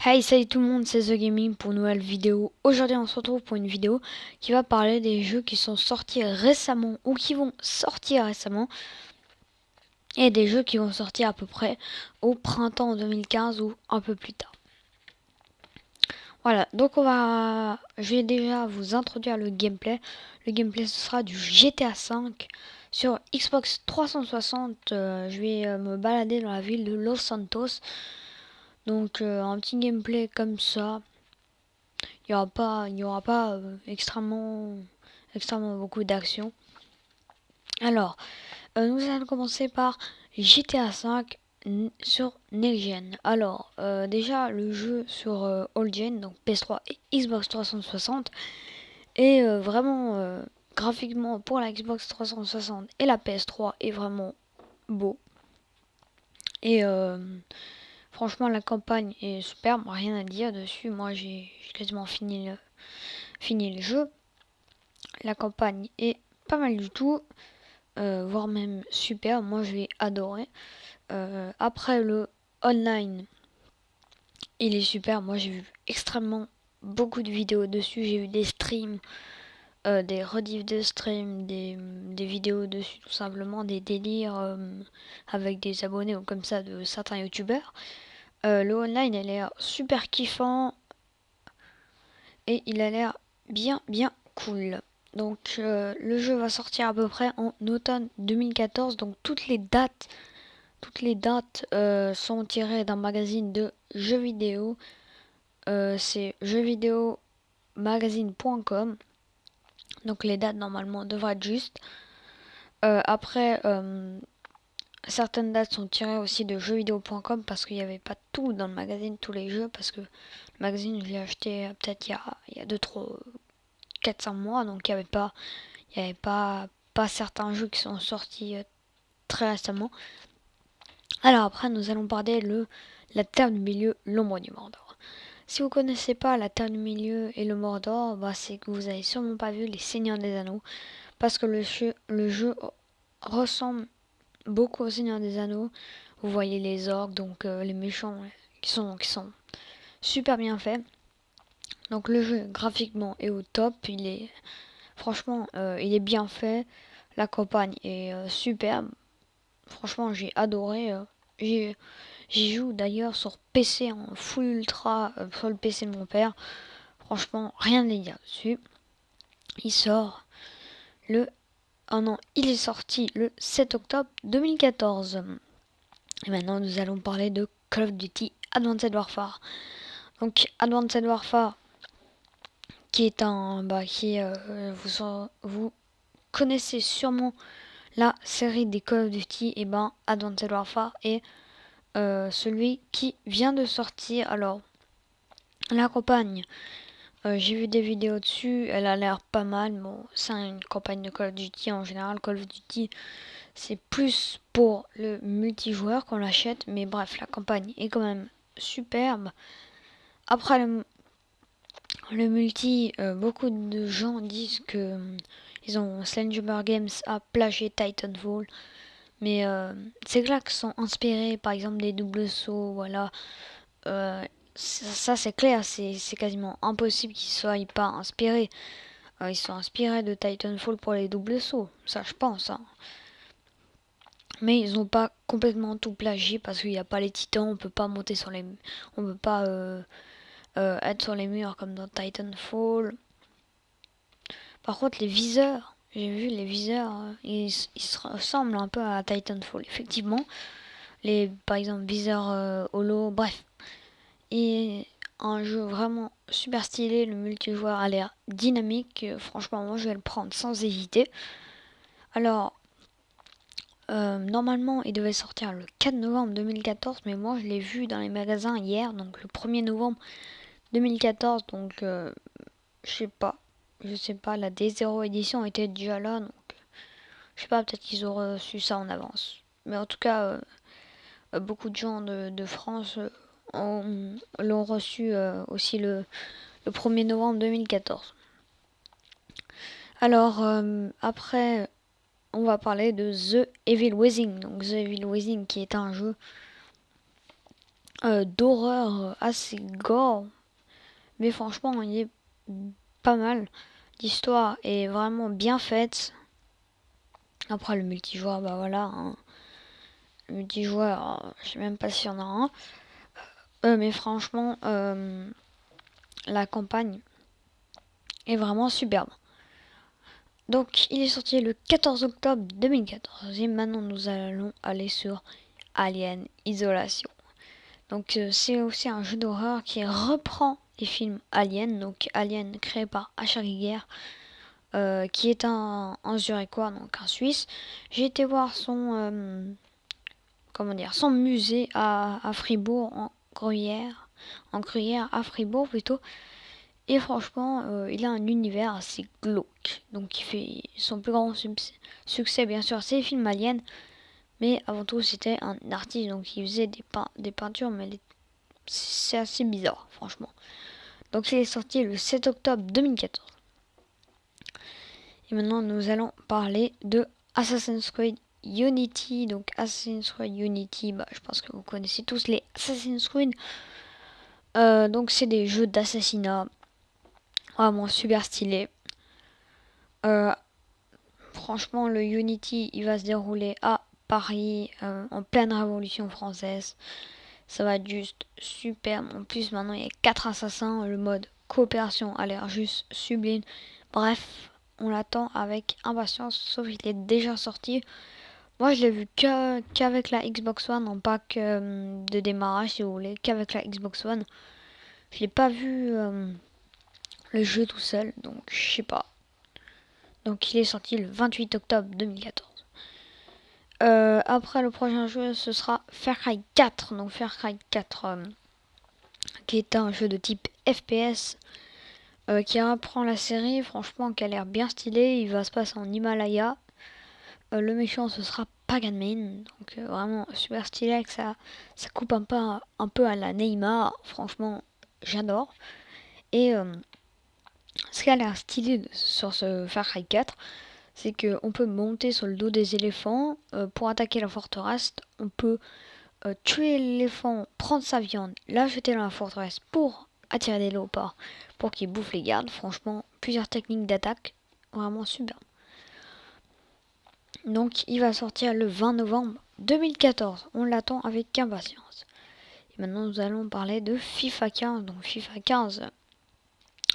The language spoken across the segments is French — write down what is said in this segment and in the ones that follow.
Hey, salut tout le monde, c'est The Gaming pour une nouvelle vidéo. Aujourd'hui, on se retrouve pour une vidéo qui va parler des jeux qui sont sortis récemment ou qui vont sortir récemment et des jeux qui vont sortir à peu près au printemps 2015 ou un peu plus tard. Voilà, donc je vais déjà vous introduire le gameplay. Le gameplay, ce sera du GTA V sur Xbox 360. Je vais me balader dans la ville de Los Santos. Donc, un petit gameplay comme ça. Il y aura pas extrêmement beaucoup d'action. Alors, nous allons commencer par GTA V sur Next Gen. Alors, déjà, le jeu sur All Gen, donc PS3 et Xbox 360, est vraiment graphiquement pour la Xbox 360 et la PS3 est vraiment beau. Et franchement, la campagne est superbe, rien à dire dessus. Moi, j'ai quasiment fini le jeu. La campagne est pas mal du tout, voire même super. Moi, je l'ai adoré. Après, le online, il est super. Moi, j'ai vu extrêmement beaucoup de vidéos dessus. J'ai vu des streams, des rediffs de streams, des vidéos dessus, tout simplement, des délires avec des abonnés ou comme ça de certains youtubeurs. Le online, il a l'air super kiffant et il a l'air bien cool. Donc le jeu va sortir à peu près en automne 2014. Donc toutes les dates sont tirées d'un magazine de jeux vidéo. C'est jeuxvideomagazine.com. Donc les dates normalement devraient être justes. Après, certaines dates sont tirées aussi de jeuxvideo.com parce qu'il n'y avait pas tout dans le magazine, tous les jeux. Parce que le magazine, je l'ai acheté peut-être il y a 4-5 mois. Donc il y avait pas certains jeux qui sont sortis très récemment. Alors après, nous allons parler de la Terre du Milieu, l'ombre du Mordor. Si vous connaissez pas la Terre du Milieu et le Mordor, c'est que vous avez sûrement pas vu les Seigneurs des Anneaux, parce que le jeu ressemble beaucoup aux Seigneurs des Anneaux. Vous voyez les orques, donc les méchants qui sont super bien faits. Donc le jeu graphiquement est au top, franchement, il est bien fait. La campagne est superbe. Franchement, j'ai adoré. J'y joue d'ailleurs sur PC en full ultra, sur le PC de mon père. Franchement, rien à dire dessus. Il sort le... Oh non, il est sorti le 7 octobre 2014. Et maintenant, nous allons parler de Call of Duty Advanced Warfare. Donc, Advanced Warfare, qui est vous connaissez sûrement la série des Call of Duty. Et Advanced Warfare est celui qui vient de sortir. Alors, la campagne, j'ai vu des vidéos dessus, elle a l'air pas mal. Bon, c'est une campagne de Call of Duty en général. Call of Duty, c'est plus pour le multijoueur qu'on l'achète. Mais bref, la campagne est quand même superbe. Après le multi, beaucoup de gens disent que Sledgehammer Games a plagié Titanfall. Mais ces claques sont inspirées par exemple des doubles sauts, voilà. Ça c'est clair, c'est quasiment impossible qu'ils soient pas inspirés. Ils sont inspirés de Titanfall pour les doubles sauts, ça je pense. Hein. Mais ils n'ont pas complètement tout plagié parce qu'il n'y a pas les titans, on peut pas être sur les murs comme dans Titanfall. Par contre les viseurs, j'ai vu les viseurs, ils se ressemblent un peu à Titanfall, effectivement. Par exemple viseurs holo, bref. Et un jeu vraiment super stylé, le multijoueur a l'air dynamique. Franchement, moi je vais le prendre sans hésiter. Alors, normalement, il devait sortir le 4 novembre 2014, mais moi je l'ai vu dans les magasins hier, donc le 1er novembre 2014. Donc, je sais pas, la D0 édition était déjà là, donc je sais pas, peut-être qu'ils auraient reçu ça en avance. Mais en tout cas, beaucoup de gens de France l'ont reçu aussi le 1er novembre 2014. Alors, après, on va parler de The Evil Within. Donc, The Evil Within qui est un jeu d'horreur assez gore. Mais franchement, il est pas mal. L'histoire est vraiment bien faite. Après, le multijoueur, bah voilà. Hein. Le multijoueur, je sais même pas s'il y en a un. Mais franchement, la campagne est vraiment superbe. Donc, il est sorti le 14 octobre 2014. Et maintenant, nous allons aller sur Alien Isolation. Donc, c'est aussi un jeu d'horreur qui reprend les films Alien. Donc, Alien créé par H.R. Giger, qui est un Zurichois, donc un Suisse. J'ai été voir son, son musée à Fribourg, en Gruyère à Fribourg plutôt. Et franchement, il a un univers assez glauque. Donc il fait son plus grand succès, bien sûr, c'est les films aliens. Mais avant tout, c'était un artiste, donc il faisait des peintures, mais c'est assez bizarre, franchement. Donc il est sorti le 7 octobre 2014. Et maintenant, nous allons parler de Assassin's Creed Unity. Donc Assassin's Creed Unity, je pense que vous connaissez tous les Assassin's Creed. Donc c'est des jeux d'assassinat vraiment super stylés. Franchement, le Unity, il va se dérouler à Paris, en pleine Révolution française. Ça va être juste super. En plus, maintenant, il y a 4 assassins. Le mode coopération a l'air juste sublime. Bref, on l'attend avec impatience, sauf qu'il est déjà sorti. Moi, je l'ai vu qu'avec la Xbox One, en pack de démarrage, si vous voulez, qu'avec la Xbox One. Je l'ai pas vu le jeu tout seul, donc je sais pas. Donc, il est sorti le 28 octobre 2014. Après, le prochain jeu, ce sera Far Cry 4. Donc, Far Cry 4, qui est un jeu de type FPS, qui reprend la série, franchement, qui a l'air bien stylé. Il va se passer en Himalaya. Le méchant, ce sera Pagan Min. Donc, vraiment super stylé. Avec ça coupe un peu à la Neymar. Franchement, j'adore. Et ce qui a l'air stylé sur ce Far Cry 4, c'est qu'on peut monter sur le dos des éléphants pour attaquer la forteresse. On peut tuer l'éléphant, prendre sa viande, la jeter dans la forteresse pour attirer des léopards, pour qu'ils bouffent les gardes. Franchement, plusieurs techniques d'attaque, vraiment super. Donc il va sortir le 20 novembre 2014. On l'attend avec impatience. Et maintenant nous allons parler de FIFA 15. Donc FIFA 15,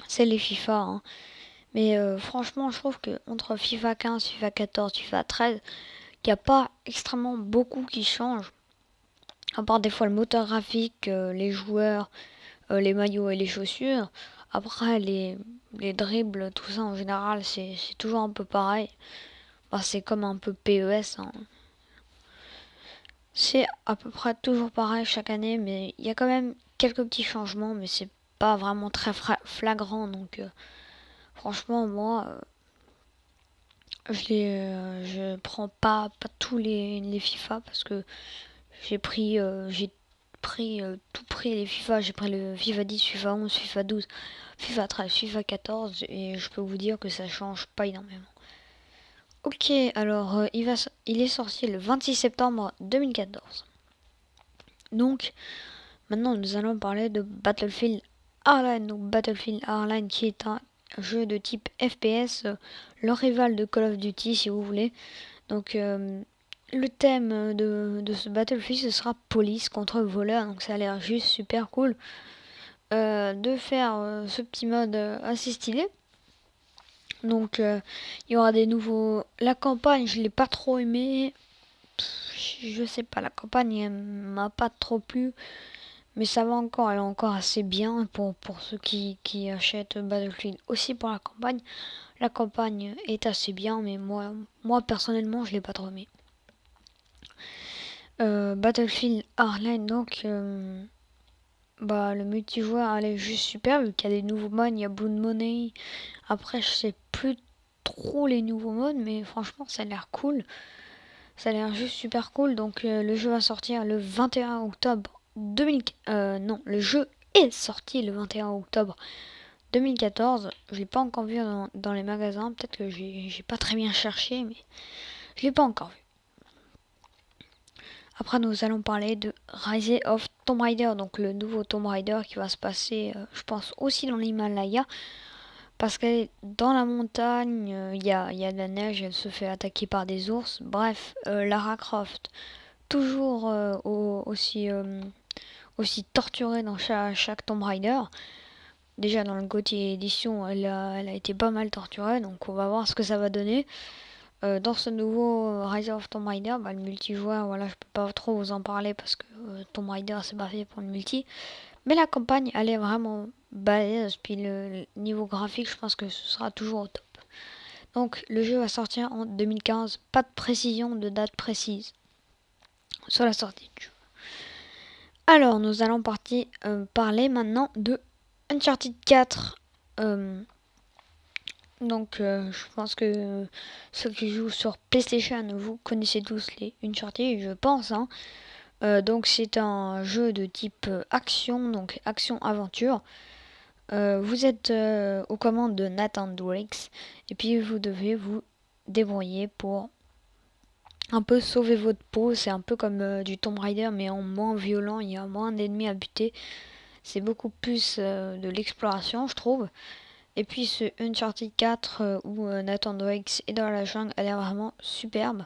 c'est les FIFA. Hein. Mais franchement, je trouve que entre FIFA 15, FIFA 14, FIFA 13, il n'y a pas extrêmement beaucoup qui changent. À part des fois le moteur graphique, les joueurs, les maillots et les chaussures. Après, les dribbles, tout ça en général, c'est toujours un peu pareil. C'est comme un peu PES. Hein. C'est à peu près toujours pareil chaque année, mais il y a quand même quelques petits changements, mais c'est pas vraiment très flagrant. Donc, franchement, moi, je prends pas tous les FIFA parce que j'ai pris tout pris les FIFA. J'ai pris le FIFA 10, FIFA 11, FIFA 12, FIFA 13, FIFA 14 et je peux vous dire que ça change pas énormément. Ok, alors il est sorti le 26 septembre 2014. Donc maintenant nous allons parler de Battlefield Hardline. Donc Battlefield Hardline qui est un jeu de type FPS, le rival de Call of Duty si vous voulez. Donc le thème de ce Battlefield ce sera police contre voleur. Donc ça a l'air juste super cool de faire ce petit mode assez stylé. Donc il y aura des nouveaux. La campagne je l'ai pas trop aimée. Je sais pas, la campagne elle m'a pas trop plu. Mais ça va encore, elle est encore assez bien pour ceux qui achètent Battlefield aussi pour la campagne. La campagne est assez bien, mais moi personnellement, je l'ai pas trop aimé. Battlefield Hardline, donc, le multijoueur, elle est juste super, vu qu'il y a des nouveaux modes, il y a Blood Money. Après, je sais plus trop les nouveaux modes, mais franchement, ça a l'air cool. Ça a l'air juste super cool. Donc, le jeu va sortir le 21 octobre 2000. Non, le jeu est sorti le 21 octobre 2014. Je l'ai pas encore vu dans les magasins. Peut-être que j'ai pas très bien cherché, mais je l'ai pas encore vu. Après, nous allons parler de Rise of Tomb Raider, donc le nouveau Tomb Raider qui va se passer, je pense, aussi dans l'Himalaya. Parce qu'elle est dans la montagne, y a de la neige, elle se fait attaquer par des ours. Bref, Lara Croft, toujours aussi torturée dans chaque Tomb Raider. Déjà dans le GOTY édition, elle a été pas mal torturée, donc on va voir ce que ça va donner. Dans ce nouveau Rise of Tomb Raider, le multijoueur, voilà, je peux pas trop vous en parler parce que Tomb Raider c'est pas fait pour le multi. Mais la campagne, elle est vraiment balèze, puis le niveau graphique, je pense que ce sera toujours au top. Donc le jeu va sortir en 2015, pas de précision de date précise sur la sortie du jeu. Alors nous allons parler maintenant de Uncharted 4. Je pense que ceux qui jouent sur PlayStation, vous connaissez tous les Uncharted, je pense. Donc c'est un jeu de type action, donc action-aventure. Vous êtes aux commandes de Nathan Drake et puis vous devez vous débrouiller pour un peu sauver votre peau. C'est un peu comme du Tomb Raider mais en moins violent, il y a moins d'ennemis à buter. C'est beaucoup plus de l'exploration, je trouve. Et puis ce Uncharted 4 où Nathan Drake est dans la jungle a l'air vraiment superbe.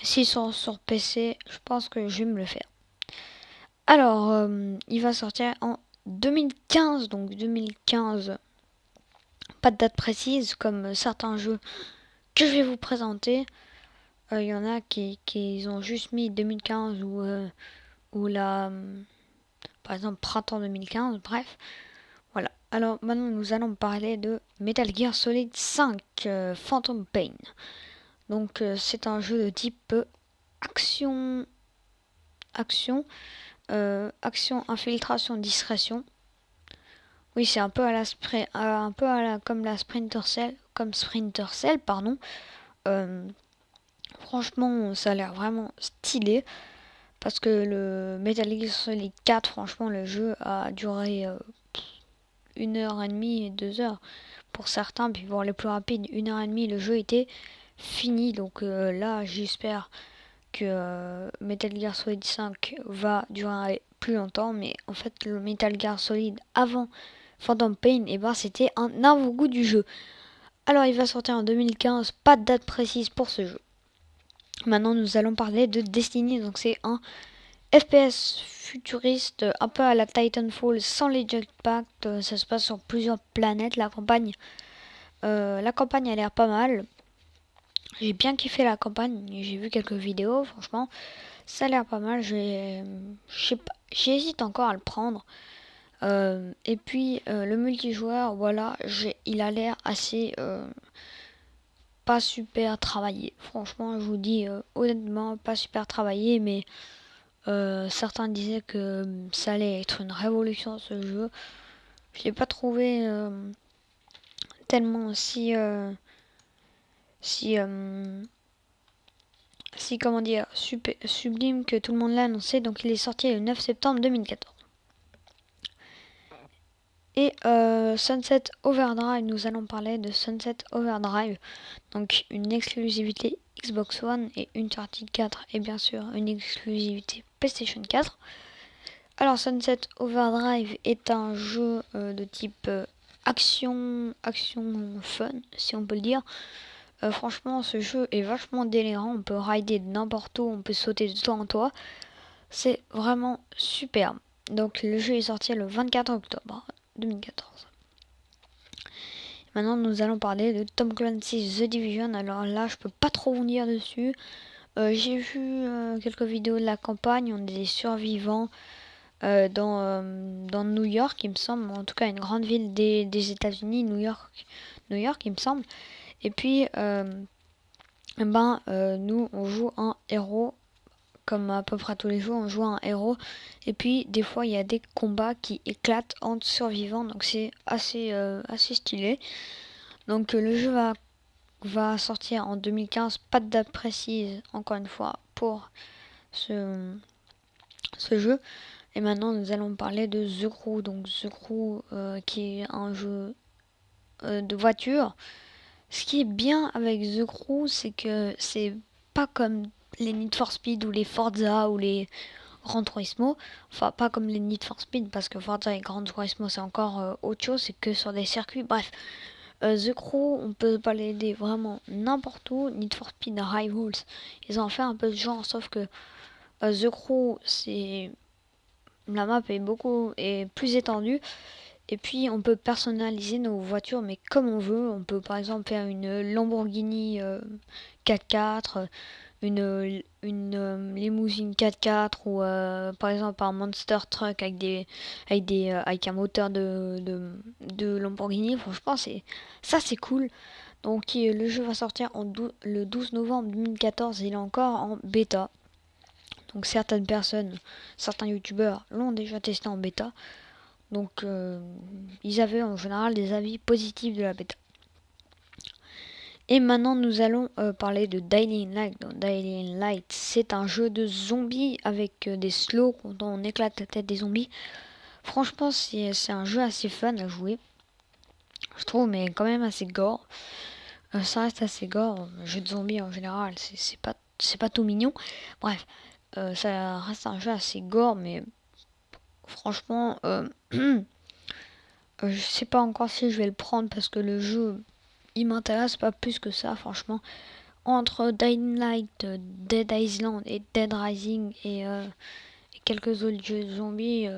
S'ils sont sur PC, je pense que je vais me le faire. Alors, il va sortir en 2015, donc 2015, pas de date précise comme certains jeux que je vais vous présenter. Il y en a qui ont juste mis 2015 ou par exemple printemps 2015, bref. Voilà. Alors maintenant nous allons parler de Metal Gear Solid 5 Phantom Pain. Donc c'est un jeu de type action, action, infiltration, discrétion. Oui, c'est un peu comme la Sprinter Cell, pardon. Franchement, ça a l'air vraiment stylé parce que le Metal Gear Solid 4, franchement, le jeu a duré 1h30 et 2 heures pour certains, puis pour les plus rapides, 1h30, le jeu était fini. Donc là, j'espère que Metal Gear Solid 5 va durer plus longtemps, mais en fait, le Metal Gear Solid avant Phantom Pain, c'était un avant-goût du jeu. Alors, il va sortir en 2015, pas de date précise pour ce jeu. Maintenant, nous allons parler de Destiny, donc c'est un FPS futuriste, un peu à la Titanfall, sans les jetpacks. Ça se passe sur plusieurs planètes, la campagne. La campagne a l'air pas mal. J'ai bien kiffé la campagne, j'ai vu quelques vidéos, franchement, ça a l'air pas mal. J'hésite encore à le prendre. Et puis le multijoueur, voilà, il a l'air assez pas super travaillé. Franchement, je vous dis honnêtement, pas super travaillé, mais certains disaient que ça allait être une révolution ce jeu. Je l'ai pas trouvé tellement si comment dire, sublime que tout le monde l'a annoncé. Donc il est sorti le 9 septembre 2014. Et Sunset Overdrive, nous allons parler de Sunset Overdrive, donc une exclusivité Xbox One, et Uncharted 4 et bien sûr une exclusivité PlayStation 4. Alors Sunset Overdrive est un jeu de type action fun, si on peut le dire. Franchement, ce jeu est vachement délirant, on peut rider de n'importe où, on peut sauter de toit en toit. C'est vraiment superbe. Donc le jeu est sorti le 24 octobre 2014. Maintenant, nous allons parler de Tom Clancy's The Division. Alors là, je peux pas trop vous dire dessus. J'ai vu quelques vidéos de la campagne. On est des survivants dans New York, il me semble. En tout cas, une grande ville des États-Unis, New York, il me semble. Et puis, nous, on joue un héros. Comme à peu près tous les jours, on joue un héros. Et puis, des fois, il y a des combats qui éclatent entre survivants. Donc, c'est assez stylé. Donc, le jeu va sortir en 2015. Pas de date précise, encore une fois, pour ce jeu. Et maintenant, nous allons parler de The Crew. Donc, The Crew, qui est un jeu de voiture. Ce qui est bien avec The Crew, c'est que c'est pas comme les Need for Speed ou les Forza ou les Gran Turismo. Enfin, pas comme les Need for Speed, parce que Forza et Gran Turismo, c'est encore autre chose, c'est que sur des circuits. Bref, The Crew, on peut balader vraiment n'importe où. Need for Speed Rivals, ils ont fait un peu de genre, sauf que The Crew, c'est... La map est plus étendue. Et puis on peut personnaliser nos voitures, mais comme on veut. On peut par exemple faire une Lamborghini 4x4, une limousine 4x4 ou par exemple un Monster Truck avec un moteur de Lamborghini. Franchement, c'est cool. Donc le jeu va sortir le 12 novembre 2014. Il est encore en bêta. Donc certains youtubeurs l'ont déjà testé en bêta. Donc ils avaient en général des avis positifs de la bêta. Et maintenant nous allons parler de Dying Light. Donc, Dying Light, c'est un jeu de zombies avec des slows quand on éclate la tête des zombies. Franchement, c'est un jeu assez fun à jouer, je trouve, mais quand même assez gore. Ça reste assez gore. Le jeu de zombies en général, c'est pas tout mignon. Bref, ça reste un jeu assez gore, mais franchement, je sais pas encore si je vais le prendre parce que le jeu il m'intéresse pas plus que ça, franchement. Entre Dying Light, Dead Island et Dead Rising et quelques autres jeux de zombies,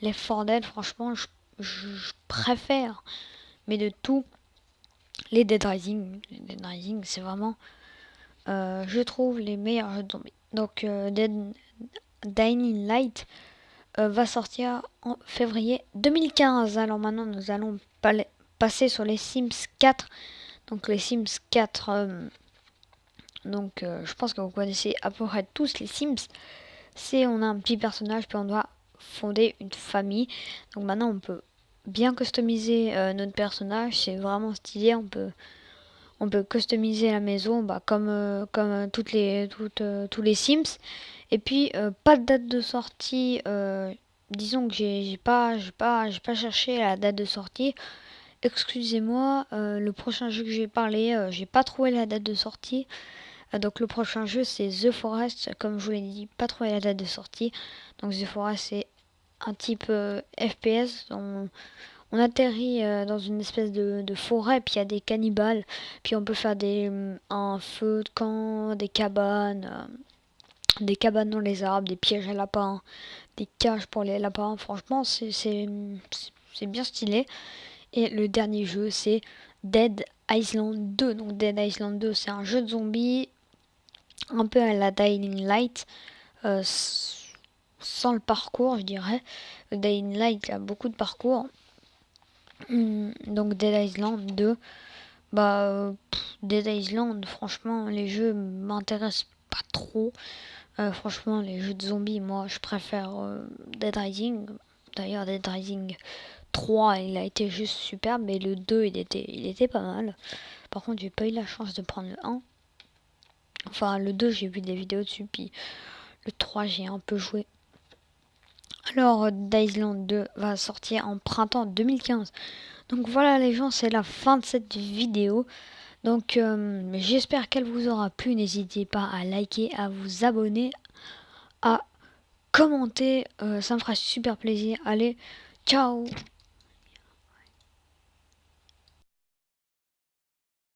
Left 4 Dead, franchement, je préfère, mais de tout, les Dead Rising. Les Dead Rising, c'est vraiment, je trouve, les meilleurs jeux de zombies. Donc, Dying Light va sortir en février 2015. Alors maintenant, nous allons passer sur les Sims 4. Donc les Sims 4, je pense que vous connaissez à peu près tous les Sims. On a un petit personnage puis on doit fonder une famille. Donc maintenant on peut bien customiser notre personnage, c'est vraiment stylé. On peut customiser la maison comme tous les Sims. Et puis pas de date de sortie. Disons que j'ai pas cherché la date de sortie. Excusez-moi, le prochain jeu que je vais parler, j'ai pas trouvé la date de sortie. Donc le prochain jeu c'est The Forest, comme je vous l'ai dit, pas trouvé la date de sortie. Donc The Forest c'est un type FPS. On atterrit dans une espèce de forêt, puis il y a des cannibales, puis on peut faire un feu de camp, des cabanes dans les arbres, des pièges à lapins, des cages pour les lapins. Franchement, c'est bien stylé. Et le dernier jeu, c'est Dead Island 2. Donc Dead Island 2, c'est un jeu de zombies un peu à la Dying Light, sans le parcours, je dirais. Le Dying Light a beaucoup de parcours. Donc Dead Island 2, Dead Island, franchement, les jeux m'intéressent pas trop. Franchement, les jeux de zombies, moi, je préfère Dead Rising. D'ailleurs, Dead Rising 3, il a été juste superbe, mais le 2, il était pas mal. Par contre, j'ai pas eu la chance de prendre le 1. Enfin, le 2, j'ai vu des vidéos dessus, puis le 3, j'ai un peu joué. Alors, Dead Island 2 va sortir en printemps 2015. Donc voilà les gens, c'est la fin de cette vidéo. Donc j'espère qu'elle vous aura plu. N'hésitez pas à liker, à vous abonner, à commenter. Ça me fera super plaisir. Allez, ciao!